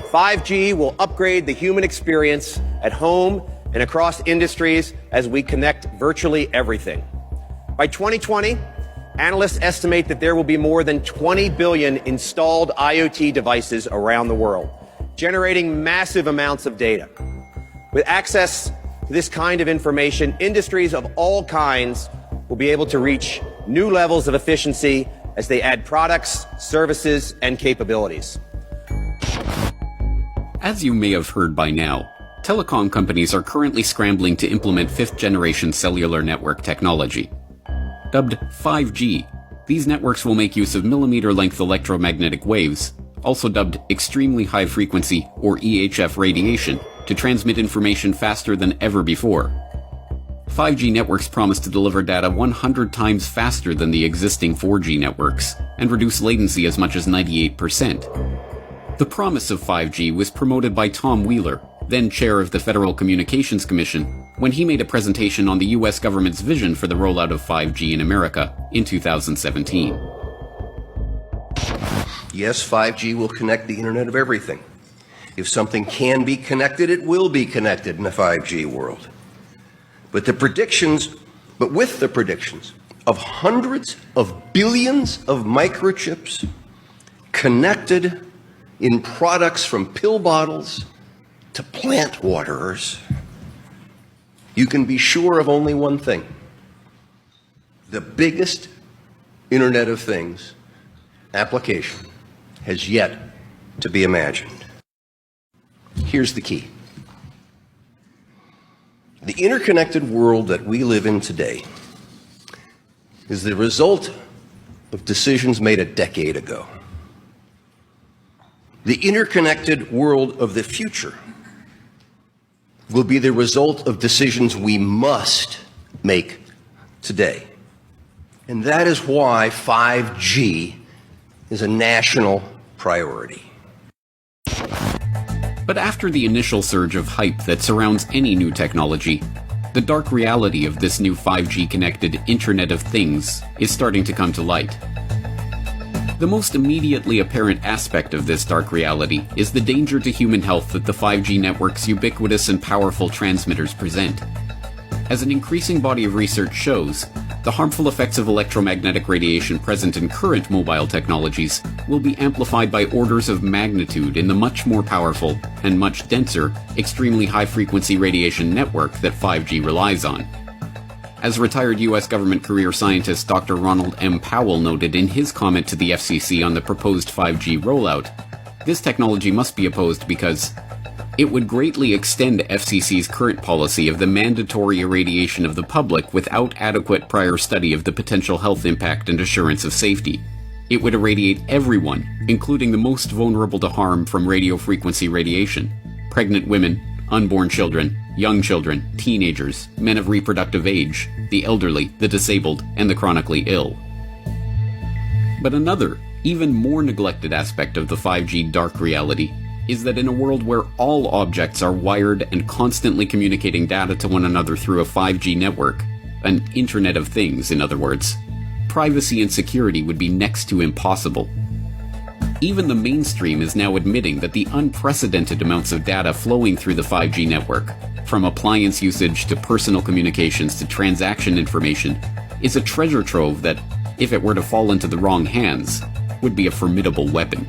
5G will upgrade the human experience at home and across industries as we connect virtually everything. By 2020, analysts estimate that there will be more than 20 billion installed IoT devices around the world, generating massive amounts of data. With access to this kind of information, industries of all kinds will be able to reach new levels of efficiency as they add products, services, and capabilities. As you may have heard by now, telecom companies are currently scrambling to implement fifth-generation cellular network technology. Dubbed 5G, these networks will make use of millimeter-length electromagnetic waves, also dubbed extremely high-frequency or EHF radiation, to transmit information faster than ever before. 5G networks promise to deliver data 100 times faster than the existing 4G networks, and reduce latency as much as 98%. The promise of 5G was promoted by Tom Wheeler, then chair of the Federal Communications Commission, when he made a presentation on the US government's vision for the rollout of 5G in America in 2017. Yes, 5G will connect the Internet of Everything. If something can be connected, it will be connected in a 5G world. But with the predictions of hundreds of billions of microchips connected in products from pill bottles to plant waterers, you can be sure of only one thing. The biggest Internet of Things application has yet to be imagined. Here's the key. The interconnected world that we live in today is the result of decisions made a decade ago. The interconnected world of the future will be the result of decisions we must make today. And that is why 5G is a national priority. But after the initial surge of hype that surrounds any new technology, the dark reality of this new 5G-connected Internet of Things is starting to come to light. The most immediately apparent aspect of this dark reality is the danger to human health that the 5G network's ubiquitous and powerful transmitters present. As an increasing body of research shows, the harmful effects of electromagnetic radiation present in current mobile technologies will be amplified by orders of magnitude in the much more powerful and much denser, extremely high-frequency radiation network that 5G relies on. As retired U.S. government career scientist Dr. Ronald M. Powell noted in his comment to the FCC on the proposed 5G rollout, this technology must be opposed because it would greatly extend FCC's current policy of the mandatory irradiation of the public without adequate prior study of the potential health impact and assurance of safety. It would irradiate everyone, including the most vulnerable to harm from radio frequency radiation: pregnant women, unborn children, young children, teenagers, men of reproductive age, the elderly, the disabled, and the chronically ill. But another, even more neglected aspect of the 5G dark reality is that in a world where all objects are wired and constantly communicating data to one another through a 5G network, an Internet of Things, in other words, privacy and security would be next to impossible. Even the mainstream is now admitting that the unprecedented amounts of data flowing through the 5G network, from appliance usage to personal communications to transaction information, is a treasure trove that, if it were to fall into the wrong hands, would be a formidable weapon.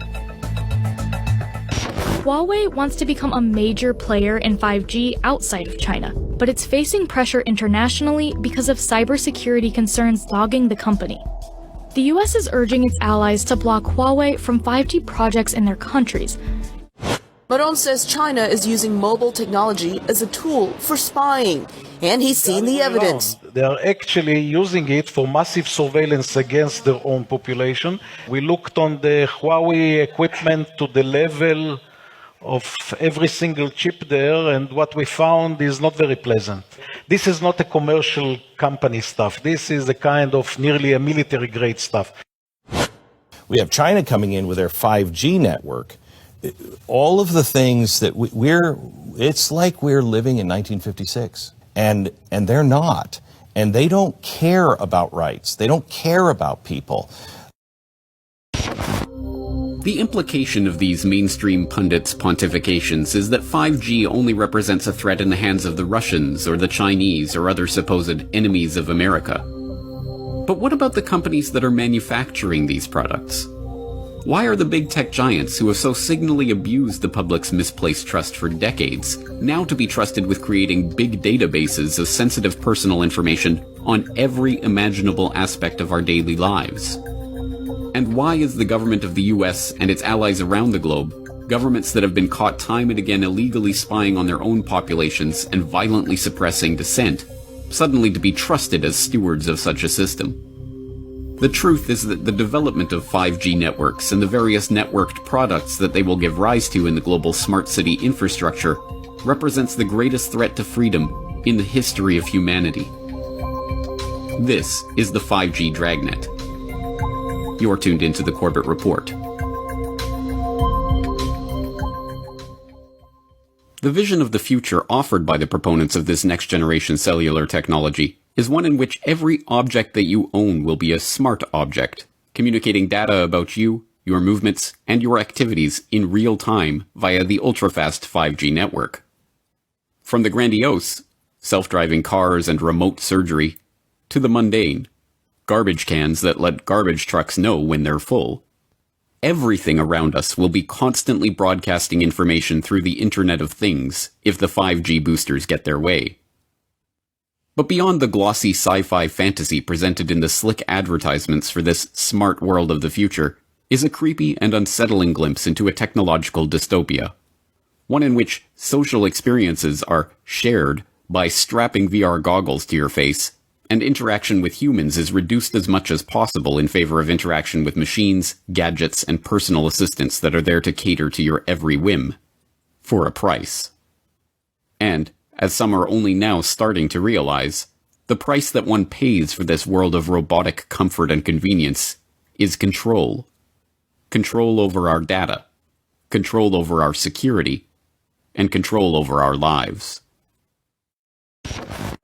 Huawei wants to become a major player in 5G outside of China, but it's facing pressure internationally because of cybersecurity concerns dogging the company. The US is urging its allies to block Huawei from 5G projects in their countries. Maron says China is using mobile technology as a tool for spying, and he's seen the evidence. They are actually using it for massive surveillance against their own population. We looked on the Huawei equipment to the level of every single chip there, and what we found is not very pleasant. This is not a commercial company stuff. This is a kind of nearly a military grade stuff. We have China coming in with their 5G network. All of the things that it's like we're living in 1956, and they're not. And they don't care about rights. They don't care about people. The implication of these mainstream pundits' pontifications is that 5G only represents a threat in the hands of the Russians or the Chinese or other supposed enemies of America. But what about the companies that are manufacturing these products? Why are the big tech giants who have so signally abused the public's misplaced trust for decades now to be trusted with creating big databases of sensitive personal information on every imaginable aspect of our daily lives? And why is the government of the US and its allies around the globe, governments that have been caught time and again illegally spying on their own populations and violently suppressing dissent, suddenly to be trusted as stewards of such a system? The truth is that the development of 5G networks and the various networked products that they will give rise to in the global smart city infrastructure represents the greatest threat to freedom in the history of humanity. This is the 5G dragnet. You're tuned into the Corbett Report. The vision of the future offered by the proponents of this next-generation cellular technology is one in which every object that you own will be a smart object, communicating data about you, your movements, and your activities in real time via the ultra-fast 5G network. From the grandiose, self-driving cars and remote surgery, to the mundane, garbage cans that let garbage trucks know when they're full, everything around us will be constantly broadcasting information through the Internet of Things if the 5G boosters get their way. But beyond the glossy sci-fi fantasy presented in the slick advertisements for this smart world of the future is a creepy and unsettling glimpse into a technological dystopia. One in which social experiences are shared by strapping VR goggles to your face, and interaction with humans is reduced as much as possible in favor of interaction with machines, gadgets, and personal assistants that are there to cater to your every whim. For a price. And, as some are only now starting to realize, the price that one pays for this world of robotic comfort and convenience is control. Control over our data, control over our security, and control over our lives.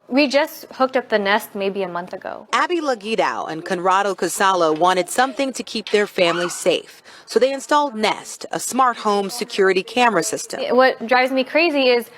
We just hooked up the Nest maybe a month ago. Abby Laguidao and Conrado Casalo wanted something to keep their family safe, so they installed Nest, a smart home security camera system. What drives me crazy is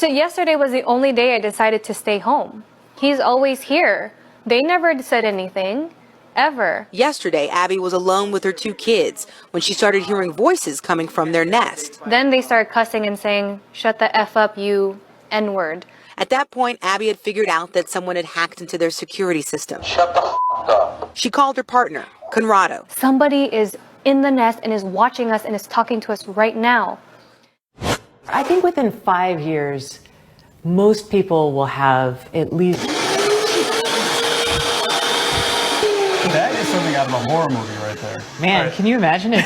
yesterday was the only day I decided to stay home. He's always here. They never said anything, ever. Yesterday, Abby was alone with her 2 kids when she started hearing voices coming from their Nest. Then they started cussing and saying, "Shut the F up, you N-word." At that point, Abby had figured out that someone had hacked into their security system. Shut the f up. She called her partner, Conrado. Somebody is in the Nest and is watching us and is talking to us right now. I think within 5 years, most people will have at least... That is something out of a horror movie right there. Man, right. Can you imagine it?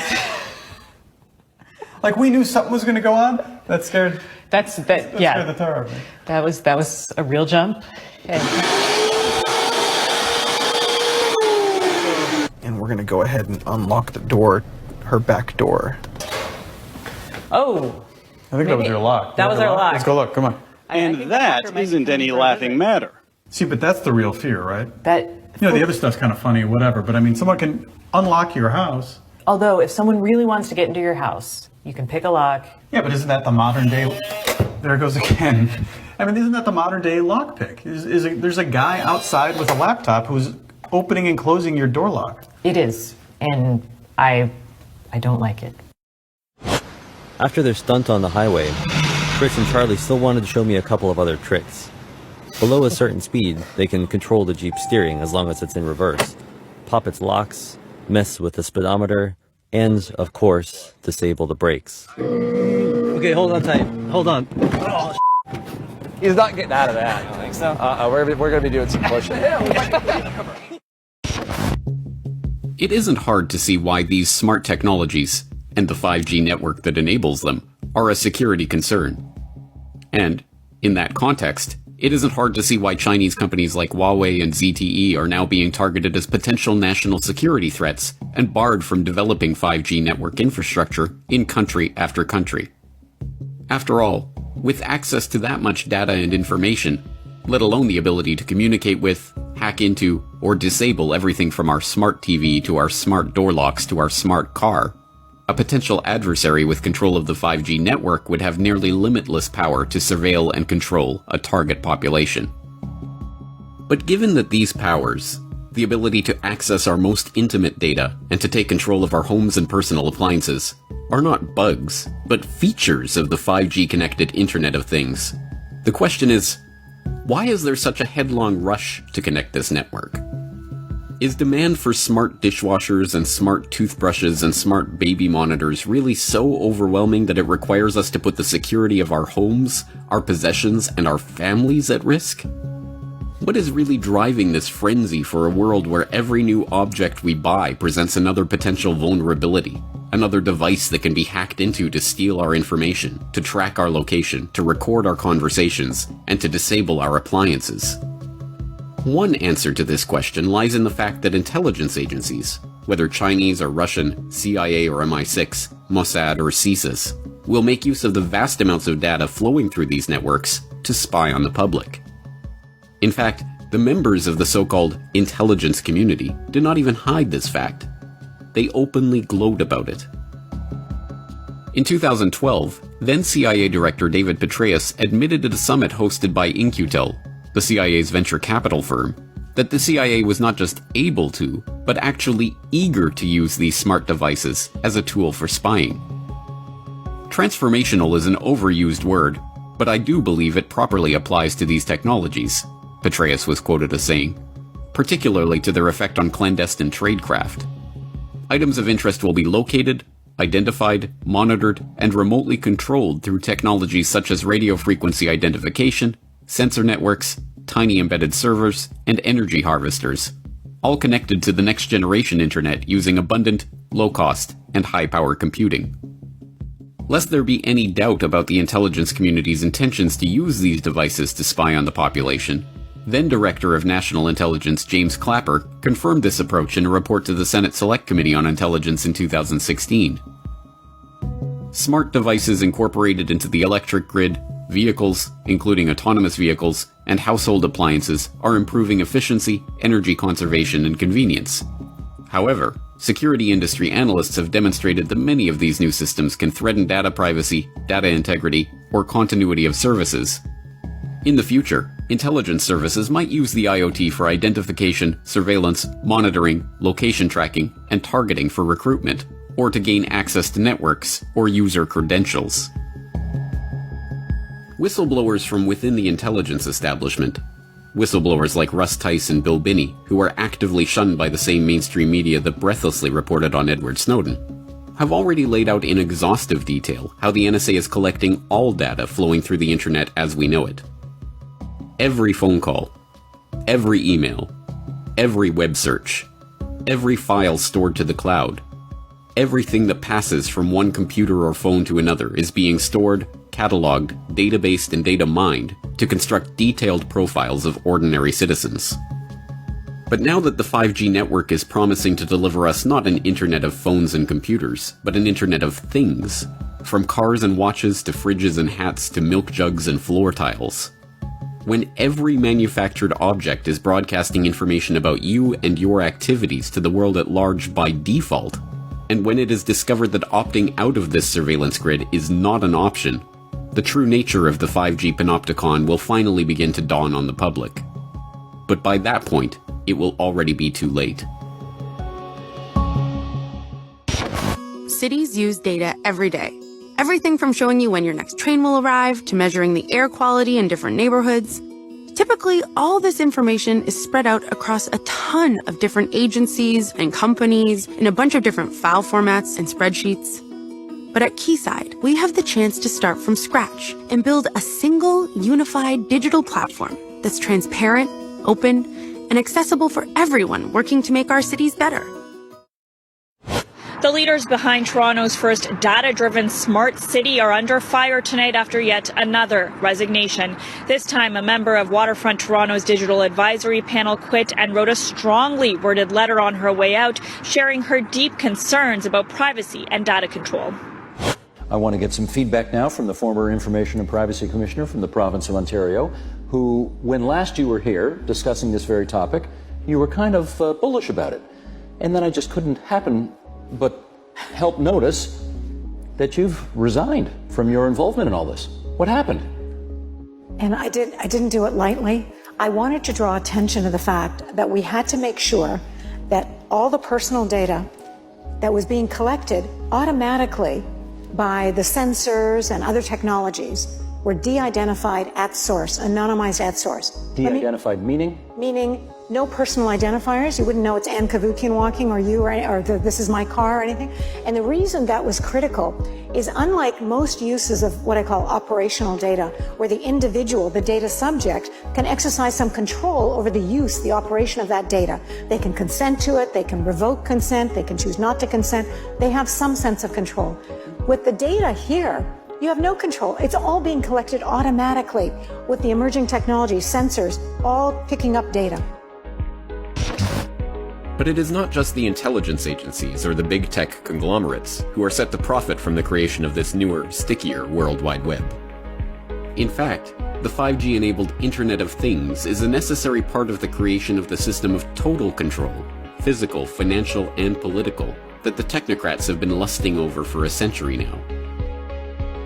Like we knew something was going to go on? That scared... That scared the tar out of me. That was a real jump. And we're going to go ahead and unlock the door, her back door. Oh! I think that was your lock. That was our lock. Let's go look, come on. And that isn't any laughing matter. See, but that's the real fear, right? That... You know, the other stuff's kind of funny, whatever, but I mean, someone can unlock your house. Although, if someone really wants to get into your house, you can pick a lock. Yeah, but isn't that the modern day... There it goes again. I mean, isn't that the modern day lockpick? There's a guy outside with a laptop who's opening and closing your door lock. It is, and I don't like it. After their stunt on the highway, Chris and Charlie still wanted to show me a couple of other tricks. Below a certain speed, they can control the Jeep's steering as long as it's in reverse, pop its locks, mess with the speedometer, and, of course, disable the brakes. Okay, hold on tight. Hold on. Oh, he's not getting out of that. I don't think so. We're going to be doing some pushing. It isn't hard to see why these smart technologies, and the 5G network that enables them, are a security concern. And, in that context, it isn't hard to see why Chinese companies like Huawei and ZTE are now being targeted as potential national security threats and barred from developing 5G network infrastructure in country after country. After all, with access to that much data and information, let alone the ability to communicate with, hack into, or disable everything from our smart TV to our smart door locks to our smart car, a potential adversary with control of the 5G network would have nearly limitless power to surveil and control a target population. But given that these powers, the ability to access our most intimate data and to take control of our homes and personal appliances, are not bugs, but features of the 5G connected Internet of Things, the question is, why is there such a headlong rush to connect this network? Is demand for smart dishwashers and smart toothbrushes and smart baby monitors really so overwhelming that it requires us to put the security of our homes, our possessions, and our families at risk? What is really driving this frenzy for a world where every new object we buy presents another potential vulnerability, another device that can be hacked into to steal our information, to track our location, to record our conversations, and to disable our appliances? One answer to this question lies in the fact that intelligence agencies, whether Chinese or Russian, CIA or MI6, Mossad or CSIS, will make use of the vast amounts of data flowing through these networks to spy on the public. In fact, the members of the so-called intelligence community do not even hide this fact. They openly gloat about it. In 2012, then CIA Director David Petraeus admitted at a summit hosted by In-Q-Tel, the CIA's venture capital firm, that the CIA was not just able to, but actually eager to use these smart devices as a tool for spying. Transformational is an overused word, but I do believe it properly applies to these technologies, Petraeus was quoted as saying, particularly to their effect on clandestine tradecraft. Items of interest will be located, identified, monitored, and remotely controlled through technologies such as radio frequency identification, sensor networks, tiny embedded servers, and energy harvesters, all connected to the next generation internet using abundant, low-cost, and high-power computing. Lest there be any doubt about the intelligence community's intentions to use these devices to spy on the population, then Director of National Intelligence James Clapper confirmed this approach in a report to the Senate Select Committee on Intelligence in 2016. Smart devices incorporated into the electric grid, vehicles, including autonomous vehicles, and household appliances are improving efficiency, energy conservation, and convenience. However, security industry analysts have demonstrated that many of these new systems can threaten data privacy, data integrity, or continuity of services. In the future, intelligence services might use the IoT for identification, surveillance, monitoring, location tracking, and targeting for recruitment, or to gain access to networks or user credentials. Whistleblowers from within the intelligence establishment, whistleblowers like Russ Tice and Bill Binney, who are actively shunned by the same mainstream media that breathlessly reported on Edward Snowden, have already laid out in exhaustive detail how the NSA is collecting all data flowing through the internet as we know it. Every phone call, every email, every web search, every file stored to the cloud, everything that passes from one computer or phone to another is being stored, cataloged, databased, and data mined to construct detailed profiles of ordinary citizens. But now that the 5G network is promising to deliver us not an internet of phones and computers, but an internet of things, from cars and watches to fridges and hats to milk jugs and floor tiles, when every manufactured object is broadcasting information about you and your activities to the world at large by default, and when it is discovered that opting out of this surveillance grid is not an option, the true nature of the 5G panopticon will finally begin to dawn on the public. But by that point, it will already be too late. Cities use data every day. Everything from showing you when your next train will arrive to measuring the air quality in different neighborhoods. Typically, all this information is spread out across a ton of different agencies and companies in a bunch of different file formats and spreadsheets. But at Keysight, we have the chance to start from scratch and build a single, unified digital platform that's transparent, open, and accessible for everyone working to make our cities better. The leaders behind Toronto's first data-driven smart city are under fire tonight after yet another resignation. This time, a member of Waterfront Toronto's digital advisory panel quit and wrote a strongly worded letter on her way out, sharing her deep concerns about privacy and data control. I want to get some feedback now from the former Information and Privacy Commissioner from the province of Ontario, who, when last you were here discussing this very topic, you were kind of bullish about it. And then I just couldn't happen but help notice that you've resigned from your involvement in all this. What happened? And I didn't do it lightly. I wanted to draw attention to the fact that we had to make sure that all the personal data that was being collected automatically by the sensors and other technologies were de-identified at source, anonymized at source. De-identified meaning? Meaning no personal identifiers. You wouldn't know it's Ann Kavukian walking or you or this is my car or anything. And the reason that was critical is unlike most uses of what I call operational data, where the individual, the data subject, can exercise some control over the use, the operation of that data. They can consent to it, they can revoke consent, they can choose not to consent. They have some sense of control. With the data here, you have no control. It's all being collected automatically with the emerging technology, sensors, all picking up data. But it is not just the intelligence agencies or the big tech conglomerates who are set to profit from the creation of this newer, stickier World Wide Web. In fact, the 5G-enabled Internet of Things is a necessary part of the creation of the system of total control, physical, financial, and political, that the technocrats have been lusting over for a century now.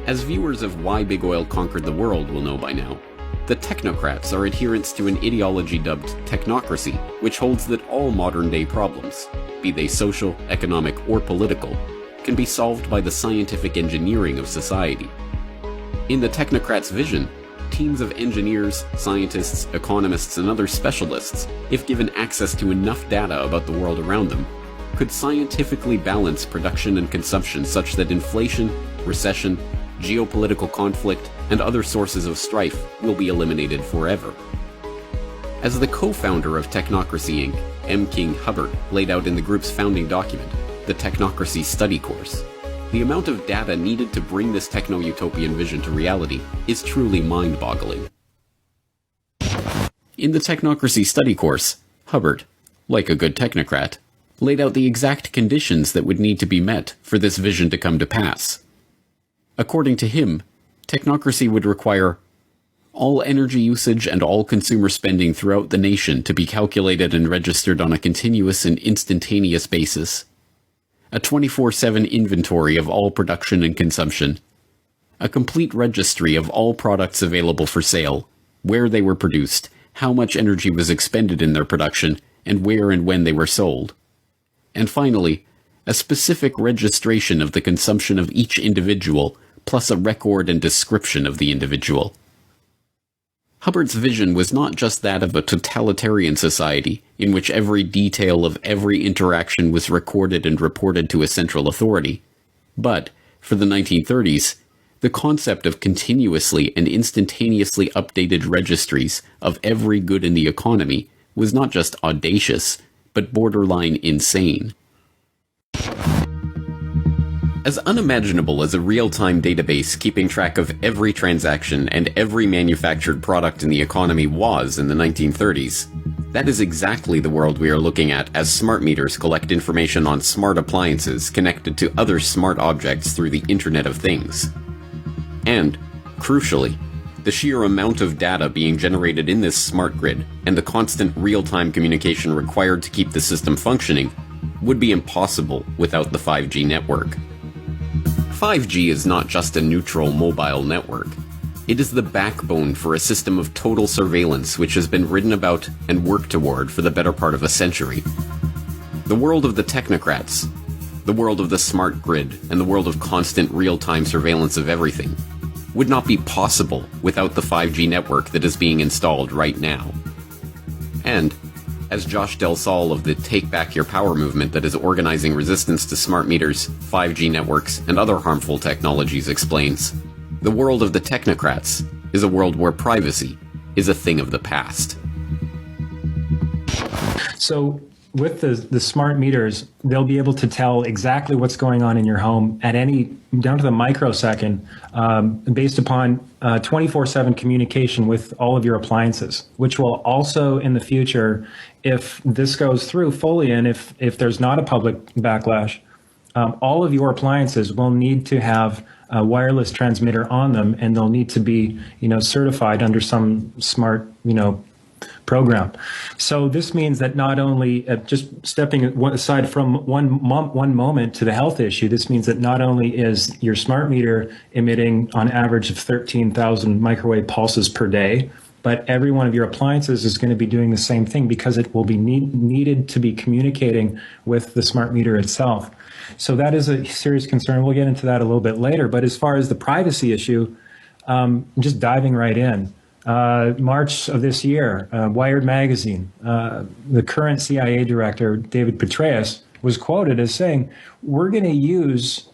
As viewers of Why Big Oil Conquered the World will know by now, the technocrats are adherents to an ideology dubbed technocracy, which holds that all modern-day problems, be they social, economic, or political, can be solved by the scientific engineering of society. In the technocrats' vision, teams of engineers, scientists, economists, and other specialists, if given access to enough data about the world around them, could scientifically balance production and consumption such that inflation, recession, geopolitical conflict, and other sources of strife will be eliminated forever. As the co-founder of Technocracy Inc., M. King Hubbard laid out in the group's founding document, the Technocracy Study Course, the amount of data needed to bring this techno-utopian vision to reality is truly mind-boggling. In the Technocracy Study Course, Hubbard, like a good technocrat, laid out the exact conditions that would need to be met for this vision to come to pass. According to him, technocracy would require all energy usage and all consumer spending throughout the nation to be calculated and registered on a continuous and instantaneous basis, a 24/7 inventory of all production and consumption, a complete registry of all products available for sale, where they were produced, how much energy was expended in their production, and where and when they were sold, and finally, a specific registration of the consumption of each individual, plus a record and description of the individual. Hubbard's vision was not just that of a totalitarian society, in which every detail of every interaction was recorded and reported to a central authority, but, for the 1930s, the concept of continuously and instantaneously updated registries of every good in the economy was not just audacious, but borderline insane. As unimaginable as a real-time database keeping track of every transaction and every manufactured product in the economy was in the 1930s, that is exactly the world we are looking at as smart meters collect information on smart appliances connected to other smart objects through the Internet of Things. And, crucially, the sheer amount of data being generated in this smart grid and the constant real-time communication required to keep the system functioning would be impossible without the 5G network. 5G is not just a neutral mobile network. It is the backbone for a system of total surveillance which has been written about and worked toward for the better part of a century. The world of the technocrats, the world of the smart grid, and the world of constant real-time surveillance of everything would not be possible without the 5G network that is being installed right now. And, as Josh Del Sol of the Take Back Your Power movement that is organizing resistance to smart meters, 5G networks, and other harmful technologies explains, the world of the technocrats is a world where privacy is a thing of the past. So with the smart meters, they'll be able to tell exactly what's going on in your home at down to the microsecond, based upon 24/7 communication with all of your appliances, which will also in the future, if this goes through fully and if there's not a public backlash, all of your appliances will need to have a wireless transmitter on them, and they'll need to be, certified under some smart, program. So this means that not only just stepping aside from one moment to the health issue, this means that not only is your smart meter emitting on average of 13,000 microwave pulses per day, but every one of your appliances is going to be doing the same thing because it will be needed to be communicating with the smart meter itself. So that is a serious concern. We'll get into that a little bit later. But as far as the privacy issue, just diving right in. March of this year, Wired magazine, the current CIA director, David Petraeus, was quoted as saying, "We're going to use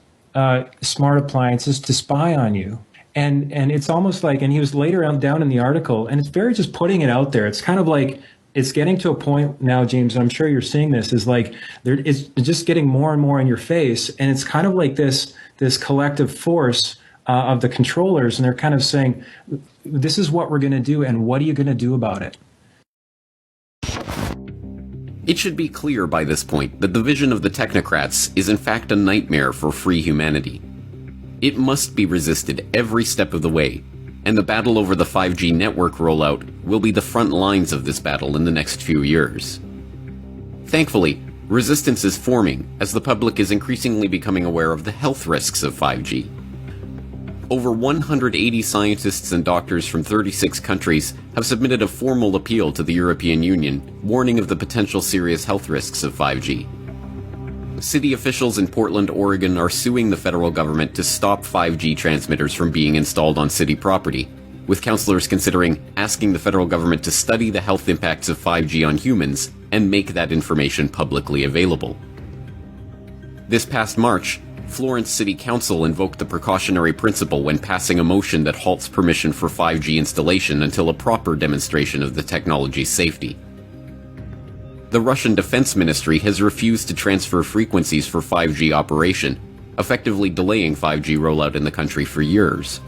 smart appliances to spy on you." And it's almost like, and he was later down in the article, and it's very just putting it out there. It's kind of like, it's getting to a point now, James, and I'm sure you're seeing this, is like, it's just getting more and more in your face. And it's kind of like this collective force of the controllers, and they're kind of saying, this is what we're going to do, and what are you going to do about it? It should be clear by this point that the vision of the technocrats is in fact a nightmare for free humanity. It must be resisted every step of the way, and the battle over the 5G network rollout will be the front lines of this battle in the next few years. Thankfully, resistance is forming as the public is increasingly becoming aware of the health risks of 5G. Over 180 scientists and doctors from 36 countries have submitted a formal appeal to the European Union, warning of the potential serious health risks of 5G. City officials in Portland, Oregon are suing the federal government to stop 5G transmitters from being installed on city property, with councilors considering asking the federal government to study the health impacts of 5G on humans and make that information publicly available. This past March, Florence City Council invoked the precautionary principle when passing a motion that halts permission for 5G installation until a proper demonstration of the technology's safety. The Russian Defense Ministry has refused to transfer frequencies for 5G operation, effectively delaying 5G rollout in the country for years.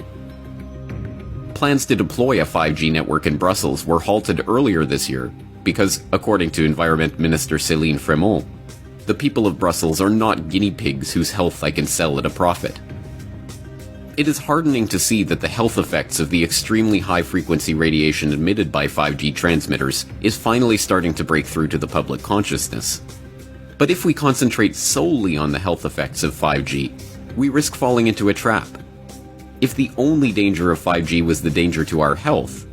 Plans to deploy a 5G network in Brussels were halted earlier this year because, according to Environment Minister Céline Frémont, the people of Brussels are not guinea pigs whose health I can sell at a profit. It is heartening to see that the health effects of the extremely high-frequency radiation emitted by 5G transmitters is finally starting to break through to the public consciousness. But if we concentrate solely on the health effects of 5G, we risk falling into a trap. If the only danger of 5G was the danger to our health,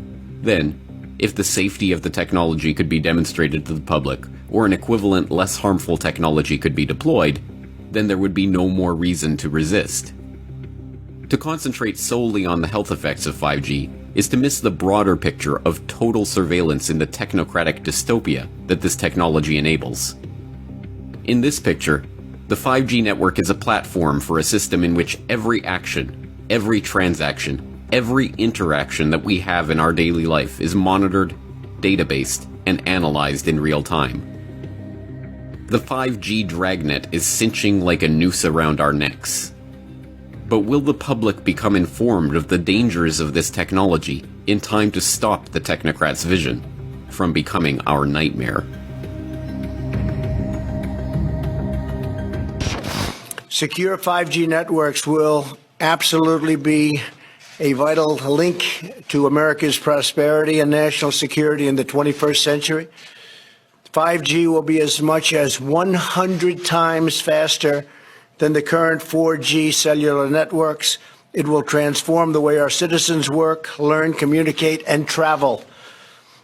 then, if the safety of the technology could be demonstrated to the public, or an equivalent less harmful technology could be deployed, then there would be no more reason to resist. To concentrate solely on the health effects of 5G is to miss the broader picture of total surveillance in the technocratic dystopia that this technology enables. In this picture, the 5G network is a platform for a system in which every action, every transaction, every interaction that we have in our daily life is monitored, databased, and analyzed in real time. The 5G dragnet is cinching like a noose around our necks. But will the public become informed of the dangers of this technology in time to stop the technocrats' vision from becoming our nightmare? Secure 5G networks will absolutely be a vital link to America's prosperity and national security in the 21st century. 5G will be as much as 100 times faster than the current 4G cellular networks. It will transform the way our citizens work, learn, communicate, and travel.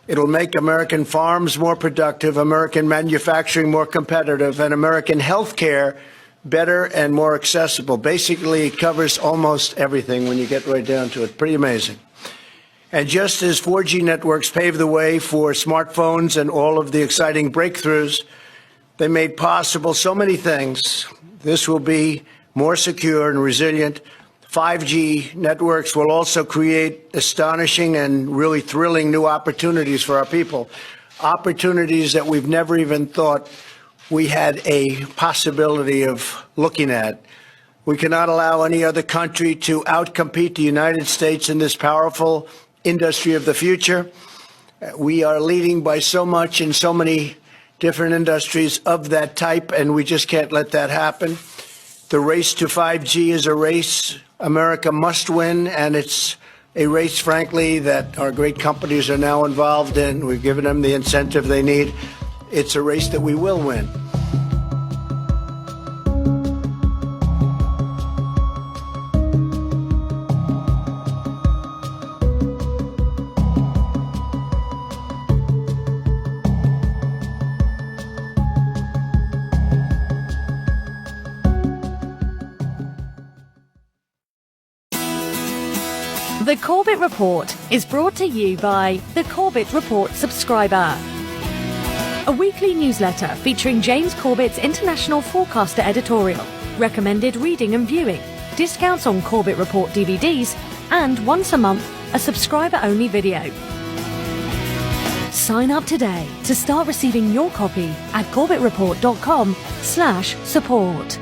It will make American farms more productive, American manufacturing more competitive, and American healthcare better and more accessible. Basically, it covers almost everything when you get right down to it. Pretty amazing. And just as 4G networks paved the way for smartphones and all of the exciting breakthroughs, they made possible so many things. This will be more secure and resilient. 5G networks will also create astonishing and really thrilling new opportunities for our people, opportunities that we've never even thought we had a possibility of looking at. We cannot allow any other country to outcompete the United States in this powerful industry of the future. We are leading by so much in so many different industries of that type, and we just can't let that happen. The race to 5G is a race America must win, and it's a race, frankly, that our great companies are now involved in. We've given them the incentive they need. It's a race that we will win. The Corbett Report is brought to you by the Corbett Report subscriber, a weekly newsletter featuring James Corbett's International Forecaster editorial, recommended reading and viewing, discounts on Corbett Report DVDs, and once a month, a subscriber-only video. Sign up today to start receiving your copy at corbettreport.com/support.